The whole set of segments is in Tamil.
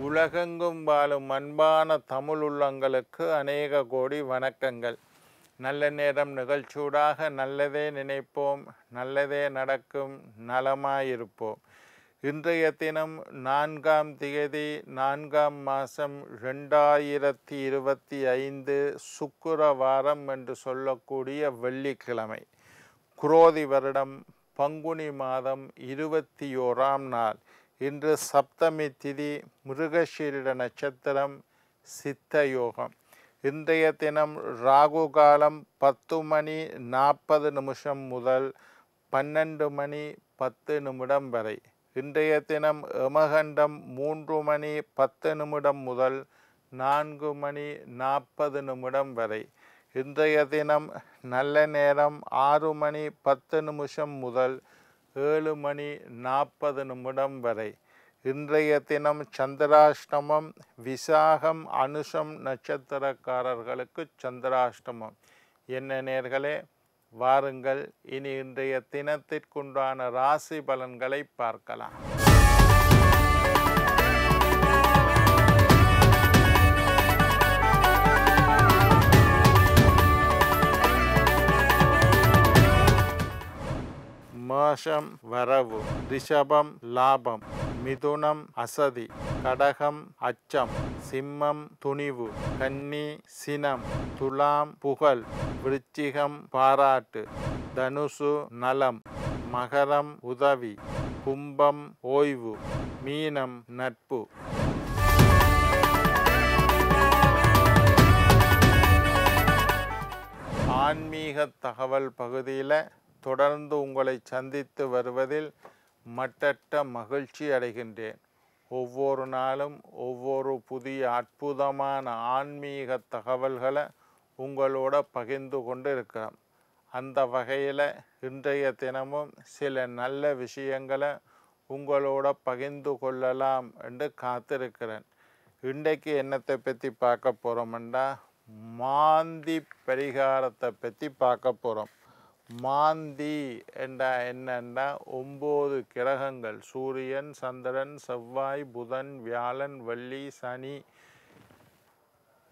உலகெங்கும் வாழும் அன்பான தமிழ் உள்ளங்களுக்கு அநேக கோடி வணக்கங்கள். நல்ல நேரம் நிகழ்ச்சியூடாக நல்லதே நினைப்போம், நல்லதே நடக்கும், நலமாயிருப்போம். இன்றைய தினம் 4ஆம் திகதி 4ஆம் மாதம் 2025 சுக்கிரவாரம் என்று சொல்லக்கூடிய வெள்ளிக்கிழமை. குரோதி வருடம் பங்குனி மாதம் 21ஆம் நாள். இன்று சப்தமி திதி, மிருகசீரிட நட்சத்திரம், சித்த யோகம். இன்றைய தினம் ராகு காலம் 10 மணி 40 நிமிஷம் முதல் 12 மணி 10 நிமிடம் வரை. இன்றைய தினம் யமகண்டம் 3 மணி 10 நிமிடம் முதல் 4 மணி 40 நிமிடம் வரை. இன்றைய தினம் நல்ல நேரம் 6 மணி 10 நிமிஷம் முதல் 7 மணி 40 நிமிடம் வரை. இன்றைய தினம் சந்திராஷ்டமம். விசாகம் அனுஷம் நட்சத்திரக்காரர்களுக்கு சந்திராஷ்டமம். என்ன நேர்களே, வாருங்கள் இனி இன்றைய தினத்திற்குண்டான ராசி பலன்களை பார்க்கலாம். மேஷம் வரவு, ரிஷபம் லாபம், மிதுனம் அசதி, கடகம் அச்சம், சிம்மம் துணிவு, கன்னி சினம், துலாம் புகழ், விருச்சிகம் பாராட்டு, தனுசு நலம், மகரம் உதவி, கும்பம் ஓய்வு, மீனம் நட்பு. ஆன்மீக தகவல் பகுதியில் தொடர்ந்து உங்களை சந்தித்து வருவதில் மட்டற்ற மகிழ்ச்சி அடைகின்றேன். ஒவ்வொரு நாளும் ஒவ்வொரு புதிய அற்புதமான ஆன்மீக தகவல்களை உங்களோட பகிர்ந்து கொண்டு இருக்கிறோம். அந்த வகையில் இன்றைய தினமும் சில நல்ல விஷயங்களை உங்களோட பகிர்ந்து கொள்ளலாம் என்று காத்திருக்கிறேன். இன்றைக்கு என்னத்தை பற்றி பார்க்க போகிறோம்னா, மாந்தி பரிகாரத்தை பற்றி பார்க்க போகிறோம். மாந்தி என்றா என்னன்னா, 9 கிரகங்கள் சூரியன், சந்திரன், செவ்வாய், புதன், வியாழன், வெள்ளி, சனி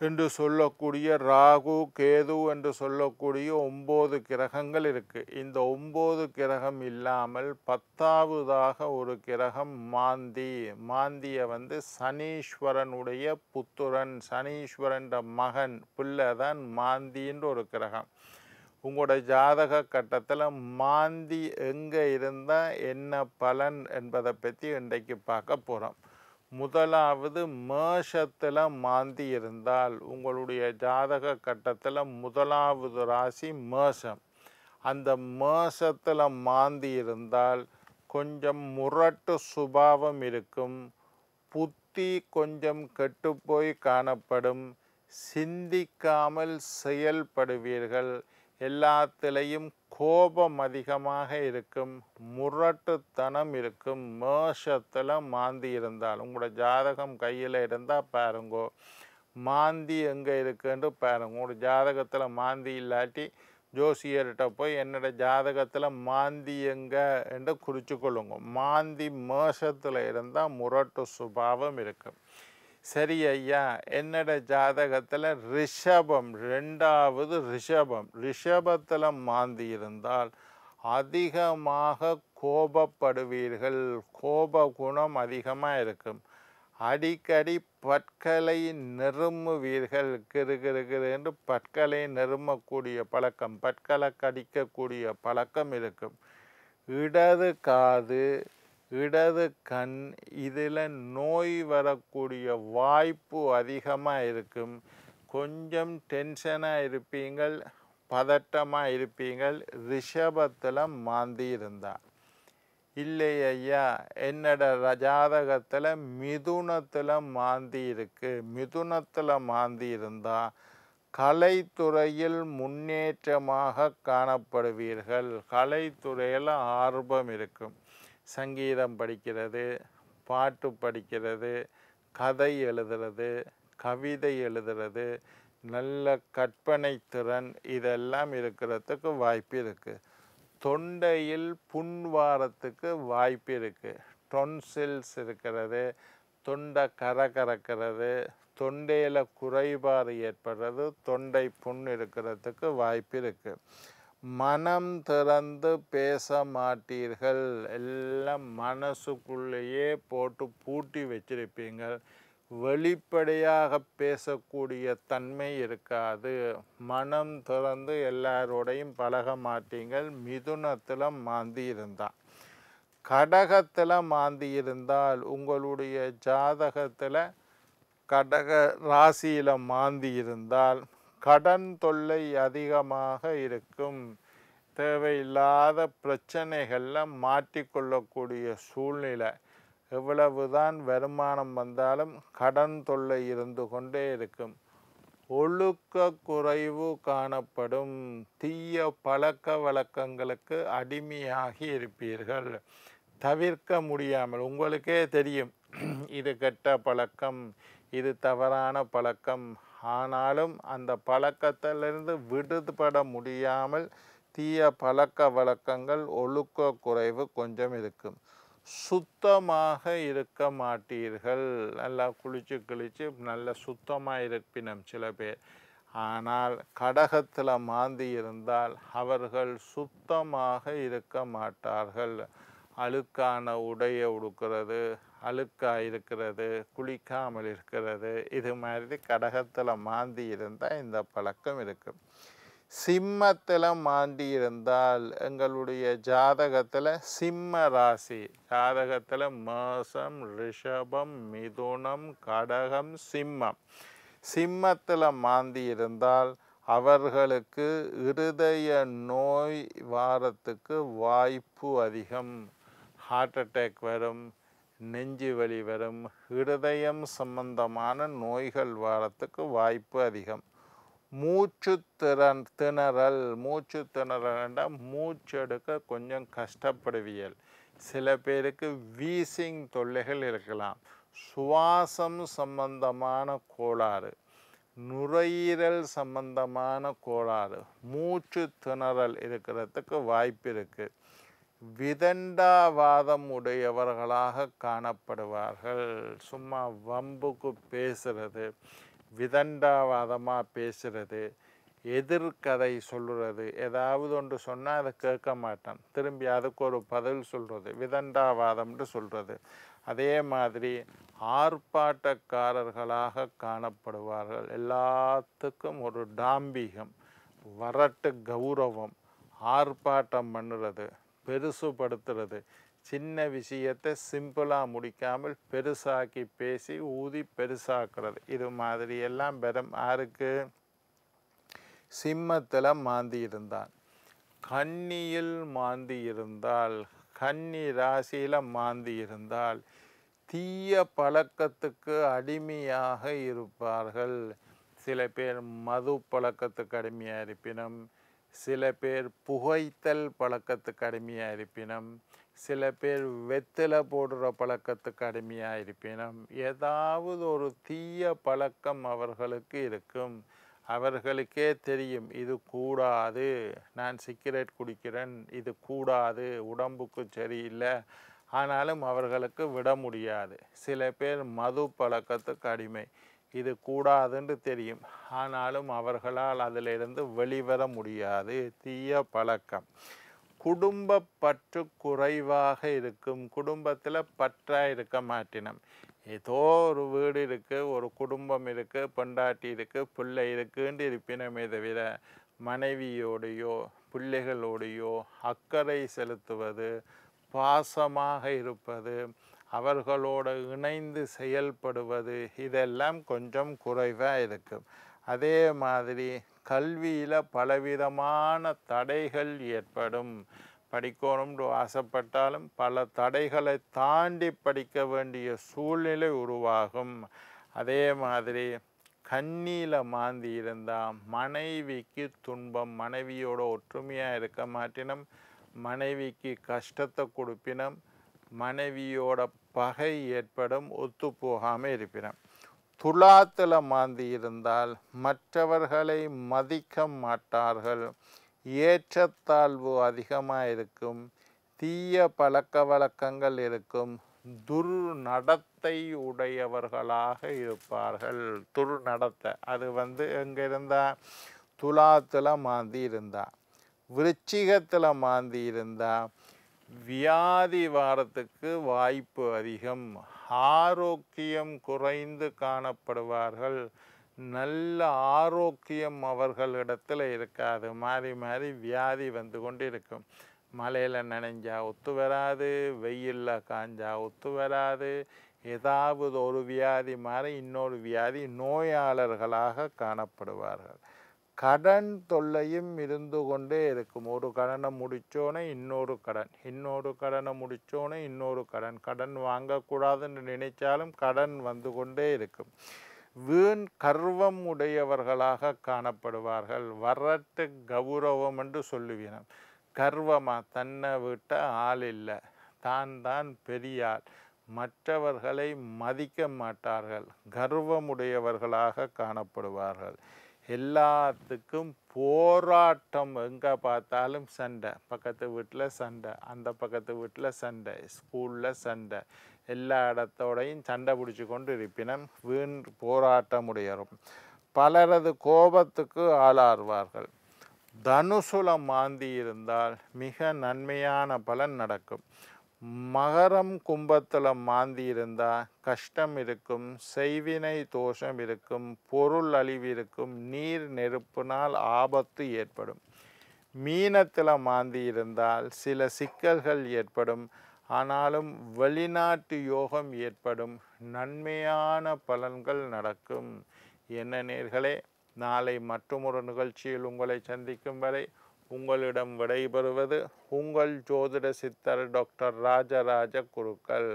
என்று சொல்லக்கூடிய ராகு, கேது என்று சொல்லக்கூடிய 9 கிரகங்கள் இருக்குது. இந்த 9 கிரகம் இல்லாமல் 10ஆவதாக ஒரு கிரகம் மாந்தி. மாந்தியை சனீஸ்வரனுடைய புத்திரன், சனீஸ்வரன் மகன் பிள்ளை தான் மாந்தின்ற ஒரு கிரகம். உங்களோட ஜாதக கட்டத்தில் மாந்தி எங்கே இருந்தால் என்ன பலன் என்பதை பற்றி இன்றைக்கு பார்க்க போகிறோம். முதலாவது, மேஷத்தில் மாந்தி இருந்தால் உங்களுடைய ஜாதக கட்டத்தில் முதலாவது ராசி மேஷம். அந்த மேஷத்தில் மாந்தி இருந்தால் கொஞ்சம் முரட்டு சுபாவம் இருக்கும், புத்தி கொஞ்சம் கெட்டுப்போய் காணப்படும், சிந்திக்காமல் செயல்படுவீர்கள், எல்லாத்திலையும் கோபம் அதிகமாக இருக்கும், முரட்டுத்தனம் இருக்கும். மேஷத்தில் மாந்தி இருந்தால் உங்களோட ஜாதகம் கையில் இருந்தால் பாருங்கோ, மாந்தி எங்கே இருக்குன்னு பாருங்க. உங்களோட ஜாதகத்தில் மாந்தி இல்லாட்டி ஜோசியர்கிட்ட போய் என்னோட ஜாதகத்தில் மாந்தி எங்கே என்று குறித்து கொள்ளுங்க. மாந்தி மேஷத்தில் இருந்தால் முரட்டு சுபாவம் இருக்கும். சரி ஐயா, என்னோட ஜாதகத்தில் ரிஷபம், 2வது ரிஷபம். ரிஷபத்தில் மாந்தி இருந்தால் அதிகமாக கோபப்படுவீர்கள், கோப குணம் அதிகமாக இருக்கும், அடிக்கடி பற்களை நெருமுவீர்கள், கிருகிருகிரு என்று பற்களை நெருமக்கூடிய பழக்கம், பற்களை கடிக்கக்கூடிய பழக்கம் இருக்கும். இடது காது, இடது கண், இதில் நோய் வரக்கூடிய வாய்ப்பு அதிகமாக இருக்கும். கொஞ்சம் டென்ஷனாக இருப்பீங்கள், பதட்டமாக இருப்பீங்கள் ரிஷபத்தில் மாந்தி இருந்தால். இல்லை ஐயா, என்னோட ஜாதகத்தில் மிதுனத்தில் மாந்தி இருக்குது. மிதுனத்தில் மாந்தி இருந்தால் கலைத்துறையில் முன்னேற்றமாக காணப்படுவீர்கள், கலைத்துறையில் ஆர்வம் இருக்கும். சங்கீதம் படிக்கிறது, பாட்டு படிக்கிறது, கதை எழுதுறது, கவிதை எழுதுறது, நல்ல கற்பனை திறன் இதெல்லாம் இருக்கிறதுக்கு வாய்ப்பு இருக்குது. தொண்டையில் புண்வாரத்துக்கு வாய்ப்பு இருக்குது. டொன்சில்ஸ் இருக்கிறது, தொண்டை கரக்கிறது, தொண்டையில் குறைபாடு ஏற்படுறது, தொண்டை புண் இருக்கிறதுக்கு வாய்ப்பு இருக்குது. மனம் திறந்து பேச மாட்டீர்கள், எல்லாம் மனசுக்குள்ளேயே போட்டு பூட்டி வச்சிருப்பீங்கள். வெளிப்படையாக பேசக்கூடிய தன்மை இருக்காது. மனம் திறந்து எல்லாரோடையும் பழக மாட்டீங்கள். மிதுனத்தில் மாந்தி இருந்தால், கடகத்தில் மாந்தி இருந்தால், உங்களுடைய ஜாதகத்தில் கடக ராசியில் மாந்தி இருந்தால் கடன் தொல்லை அதிகமாக இருக்கும். தேவையில்லாத பிரச்சனைகளில் மாட்டிக்கொள்ளக்கூடிய சூழ்நிலை. எவ்வளவுதான் வருமானம் வந்தாலும் கடன் தொல்லை இருந்து கொண்டே இருக்கும். ஒழுக்க குறைவு காணப்படும். தீய பழக்க வழக்கங்களுக்கு அடிமையாகி இருப்பீர்கள். தவிர்க்க முடியாமல், உங்களுக்கே தெரியும் இது கெட்ட பழக்கம், இது தவறான பழக்கம். ஆனாலும் அந்த பழக்கத்திலிருந்து விடுபட முடியாமல் தீய பழக்க வழக்கங்கள், ஒழுக்க குறைவு கொஞ்சம் இருக்கும். சுத்தமாக இருக்க மாட்டீர்கள். நல்லா குளிச்சு கிழிச்சு நல்ல சுத்தமாக இருப்பினும் சில பேர். ஆனால் கடகத்தில் மாந்தி இருந்தால் அவர்கள் சுத்தமாக இருக்க மாட்டார்கள். அழுக்கான உடையை உடுக்கிறது, அழுக்காக இருக்கிறது, குளிக்காமல் இருக்கிறது, இது மாதிரி கடகத்தில் மாந்தி இருந்தால் இந்த பழக்கம் இருக்கும். சிம்மத்தில் மாந்தி இருந்தால், எங்களுடைய ஜாதகத்தில் சிம்ம ராசி, ஜாதகத்தில் மேஷம், ரிஷபம், மிதுனம், கடகம், சிம்மம். சிம்மத்தில் மாந்தி இருந்தால் அவர்களுக்கு இருதய நோய் வாரத்துக்கு வாய்ப்பு அதிகம். ஹார்ட் அட்டாக் வரும், நெஞ்சு வலி வரும், இருதயம் சம்பந்தமான நோய்கள் வாரத்துக்கு வாய்ப்பு அதிகம். மூச்சு திணறல், மூச்சு திணறல்னா மூச்செடுக்க கொஞ்சம் கஷ்டப்படுவியல். சில பேருக்கு வீசிங் தொல்லைகள் இருக்கலாம். சுவாசம் சம்பந்தமான கோளாறு, நுரையீரல் சம்பந்தமான கோளாறு, மூச்சு திணறல் இருக்கிறதுக்கு வாய்ப்பு இருக்குது. விதண்டாவாதம் உடையவர்களாக காணப்படுவார்கள். சும்மா வம்புக்கு பேசுறது, விதண்டாவாதமாக பேசுறது, எதிர்கதை சொல்கிறது. ஏதாவது ஒன்று சொன்னால் அதை கேட்க மாட்டான், திரும்பி அதுக்கு ஒரு பதில் சொல்கிறது, விதண்டாவாதம்னு சொல்கிறது. அதே மாதிரி ஆர்ப்பாட்டக்காரர்களாக காணப்படுவார்கள். எல்லாத்துக்கும் ஒரு டாம்பிகம், வரட்டு கௌரவம், ஆர்ப்பாட்டம் பண்ணுறது, பெருசுபடுத்துறது, சின்ன விஷயத்தை சிம்பிளாக முடிக்காமல் பெருசாக்கி பேசி ஊதி பெருசாக்குறது. இது மாதிரி எல்லாம் பெரும். யாருக்கு? சிம்மத்தில் மாந்தி இருந்தால். கன்னியில் மாந்தி இருந்தால், கன்னி ராசியில் மாந்தி இருந்தால் தீய பழக்கத்துக்கு அடிமையாக இருப்பார்கள். சில பேர் மது பழக்கத்துக்கு அடிமையாக இருப்பினும், சில பேர் புகைத்தல் பழக்கத்துக்கு அடிமையாக இருப்பினும், சில பேர் வெத்தலை போடுற பழக்கத்துக்கு அடிமையாக இருப்பினும், ஏதாவது ஒரு தீய பழக்கம் அவர்களுக்கு இருக்கும். அவர்களுக்கே தெரியும் இது கூடாது, நான் சிகரெட் குடிக்கிறேன், இது கூடாது, உடம்புக்கு சரியில்லை. ஆனாலும் அவர்களுக்கு விட முடியாது. சில பேர் மது பழக்கத்துக்கு அடிமை, இது கூடாதுன்னு தெரியும், ஆனாலும் அவர்களால் அதிலிருந்து வெளிவர முடியாது. தீய பழக்கம். குடும்ப பற்று குறைவாக இருக்கும். குடும்பத்தில் பற்றாக இருக்க மாட்டினம். ஏதோ ஒரு வீடு இருக்குது, ஒரு குடும்பம் இருக்குது, பொண்டாட்டி இருக்குது, பிள்ளை இருக்குன்னு இருப்பினமே தவிர மனைவியோடையோ பிள்ளைகளோடையோ அக்கறை செலுத்துவது, பாசமாக இருப்பது, அவர்களோடு இணைந்து செயல்படுவது, இதெல்லாம் கொஞ்சம் குறைவாக இருக்கும். அதே மாதிரி கல்வியில் பலவிதமான தடைகள் ஏற்படும். படிக்கணும்னு ஆசைப்பட்டாலும் பல தடைகளை தாண்டி படிக்க வேண்டிய சூழ்நிலை உருவாகும். அதே மாதிரி கண்ணியில் மாந்தி இருந்தால் மனைவிக்கு துன்பம். மனைவியோட ஒற்றுமையாக இருக்க மாட்டினம், மனைவிக்கு கஷ்டத்தை கொடுப்பினம், மனைவியோட பகை ஏற்படும், ஒத்து போகாமல் இருப்பினம். துலாத்தில் மாந்தி இருந்தால் மற்றவர்களை மதிக்க மாட்டார்கள், ஏற்றத்தாழ்வு அதிகமாக இருக்கும், தீய பழக்க வழக்கங்கள் இருக்கும், துர்நடத்தை உடையவர்களாக இருப்பார்கள். துர்நடத்தை அது எங்கே இருந்தால் துலாத்தில் மாந்தி இருந்தா, விருச்சிகத்தில் மாந்தி இருந்தா வியாதி வாரத்துக்கு வாய்ப்பு அதிகம். ஆரோக்கியம் குறைந்து காணப்படுவார்கள். நல்ல ஆரோக்கியம் அவர்களிடத்தில் இருக்காது. மாறி மாறி வியாதி வந்து கொண்டு இருக்கும். மழையில் நனைஞ்சா ஒத்து வராது, வெயிலில் காஞ்சா ஒத்து வராது. ஏதாவது ஒரு வியாதி மாறி இன்னொரு வியாதி, நோயாளர்களாக காணப்படுவார்கள். கடன் தொல்லையும் இருந்து கொண்டே இருக்கும். ஒரு கடனை முடித்தோன்னே இன்னொரு கடனை முடித்தோன்னே இன்னொரு கடன் வாங்கக்கூடாதுன்னு நினைச்சாலும் கடன் வந்து கொண்டே இருக்கும். வீண் கர்வம் உடையவர்களாக காணப்படுவார்கள். வரட்டு கௌரவம் என்று சொல்லுவீனம். கர்வமாக தன்னை விட்ட ஆள் இல்லை, தான் பெரியாள், மற்றவர்களை மதிக்க மாட்டார்கள், கர்வமுடையவர்களாக காணப்படுவார்கள். எல்லாத்துக்கும் போராட்டம். எங்கே பார்த்தாலும் சண்டை, பக்கத்து வீட்டில் சண்டை, அந்த பக்கத்து வீட்டில் சண்டை, ஸ்கூலில் சண்டை, எல்லா இடத்தோடையும் சண்டை பிடிச்சி கொண்டு இருப்பினும் வீண் போராட்டமுடையரும். பலரது கோபத்துக்கு ஆளார்வார்கள். தனுசுல மாந்தி இருந்தால் மிக நன்மையான பலன் நடக்கும். மகரம் கும்பத்தில் மாந்தி இருந்தால் கஷ்டம் இருக்கும், செய்வினை தோஷம் இருக்கும், பொருள் அழிவு இருக்கும், நீர் நெருப்பினால் ஆபத்து ஏற்படும். மீனத்தில் மாந்தி இருந்தால் சில சிக்கல்கள் ஏற்படும், ஆனாலும் வெளிநாட்டு யோகம் ஏற்படும், நன்மையான பலன்கள் நடக்கும். என்ன நேர்களே, நாளை மற்றொரு நிகழ்ச்சியில் உங்களை சந்திக்கும் வரை உங்களிடம் விடைபெறுவது உங்கள் ஜோதிட சித்தர் டாக்டர் ராஜராஜ குருக்கள்.